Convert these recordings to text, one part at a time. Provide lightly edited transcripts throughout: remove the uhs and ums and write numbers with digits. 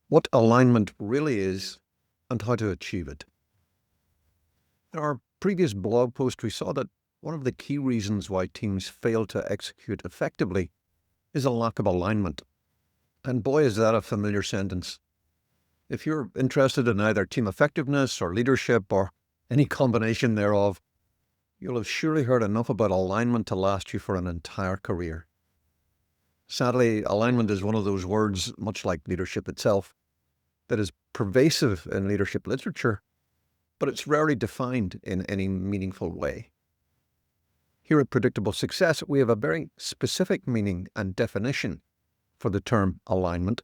what alignment really is and how to achieve it. In our previous blog post, we saw that one of the key reasons why teams fail to execute effectively is a lack of alignment. And boy, is that a familiar sentence. If you're interested in either team effectiveness or leadership or any combination thereof, you'll have surely heard enough about alignment to last you for an entire career. Sadly, alignment is one of those words, much like leadership itself, that is pervasive in leadership literature, but it's rarely defined in any meaningful way. Here at Predictable Success, we have a very specific meaning and definition for the term alignment.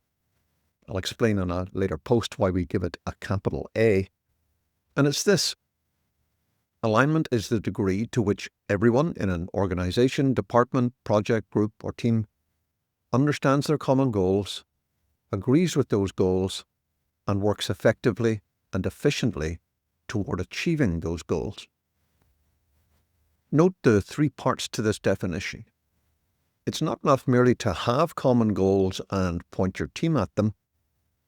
I'll explain in a later post why we give it a capital A. And it's this. Alignment is the degree to which everyone in an organization, department, project, group, or team understands their common goals, agrees with those goals, and works effectively and efficiently toward achieving those goals. Note the three parts to this definition. It's not enough merely to have common goals and point your team at them.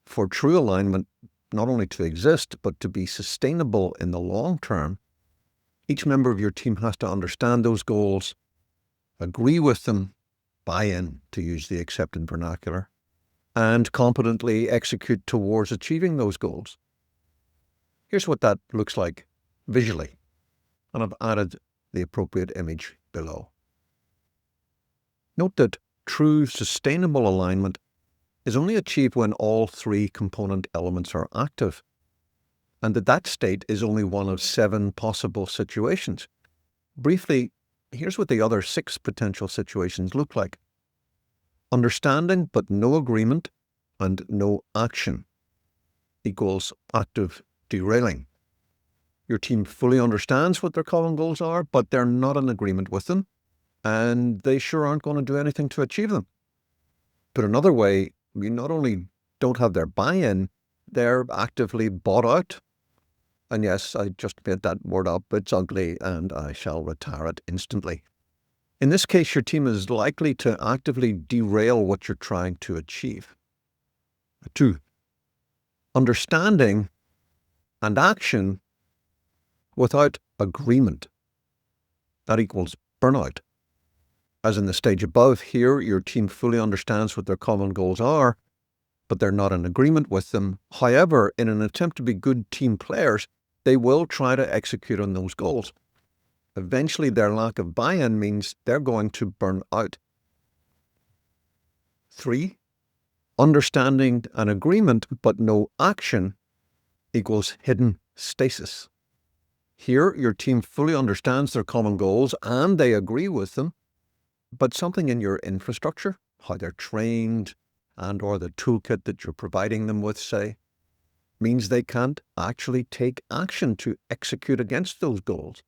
For true alignment, not only to exist, but to be sustainable in the long term, each member of your team has to understand those goals, agree with them, buy in, to use the accepted vernacular, and competently execute towards achieving those goals. Here's what that looks like visually, and I've added the appropriate image below. Note that true sustainable alignment is only achieved when all three component elements are active, and that state is only one of 7 possible situations. Briefly, here's what the other 6 potential situations look like. Understanding but no agreement and no action equals active derailing. Your team fully understands what their common goals are, but they're not in agreement with them, and they sure aren't going to do anything to achieve them. Put another way, you not only don't have their buy-in, they're actively bought out. And yes, I just made that word up. It's ugly, and I shall retire it instantly. In this case, your team is likely to actively derail what you're trying to achieve. 2. Understanding and action without agreement. That equals burnout. As in the stage above, here your team fully understands what their common goals are, but they're not in agreement with them. However, in an attempt to be good team players, they will try to execute on those goals. Eventually, their lack of buy-in means they're going to burn out. 3. Understanding and agreement, but no action equals hidden stasis. Here, your team fully understands their common goals and they agree with them, but something in your infrastructure, how they're trained, and or the toolkit that you're providing them with, say, means they can't actually take action to execute against those goals.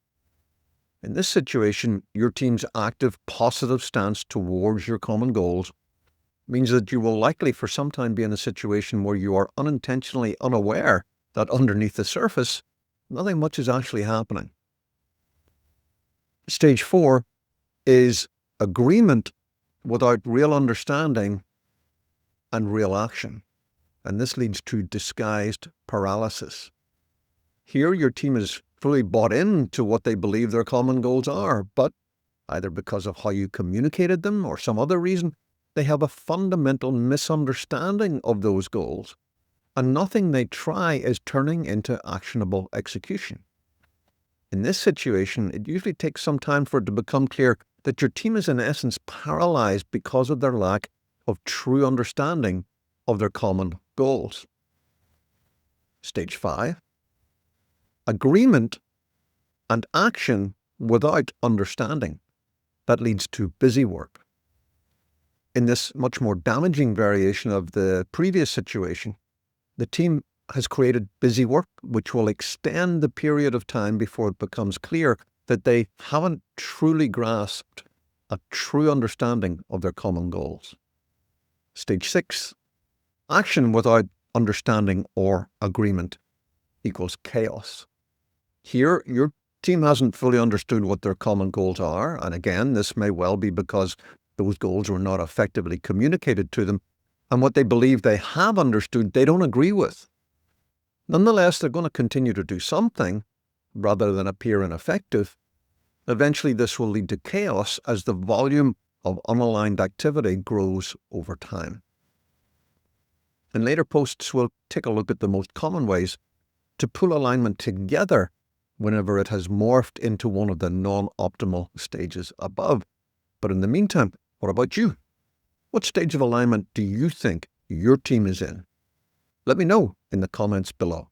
In this situation, your team's active, positive stance towards your common goals means that you will likely for some time be in a situation where you are unintentionally unaware that underneath the surface, nothing much is actually happening. Stage 4 is agreement without real understanding and real action. And this leads to disguised paralysis. Here, your team is fully bought into what they believe their common goals are, but either because of how you communicated them or some other reason, they have a fundamental misunderstanding of those goals, and nothing they try is turning into actionable execution. In this situation, it usually takes some time for it to become clear that your team is in essence paralyzed because of their lack of true understanding of their common goals. Stage 5. Agreement and action without understanding. That leads to busy work. In this much more damaging variation of the previous situation, the team has created busy work, which will extend the period of time before it becomes clear that they haven't truly grasped a true understanding of their common goals. Stage 6. Action without understanding or agreement equals chaos. Here, your team hasn't fully understood what their common goals are, and again, this may well be because those goals were not effectively communicated to them, and what they believe they have understood they don't agree with. Nonetheless, they're going to continue to do something rather than appear ineffective. Eventually, this will lead to chaos as the volume of unaligned activity grows over time. In later posts, we'll take a look at the most common ways to pull alignment together whenever it has morphed into one of the non-optimal stages above. But in the meantime, what about you? What stage of alignment do you think your team is in? Let me know in the comments below.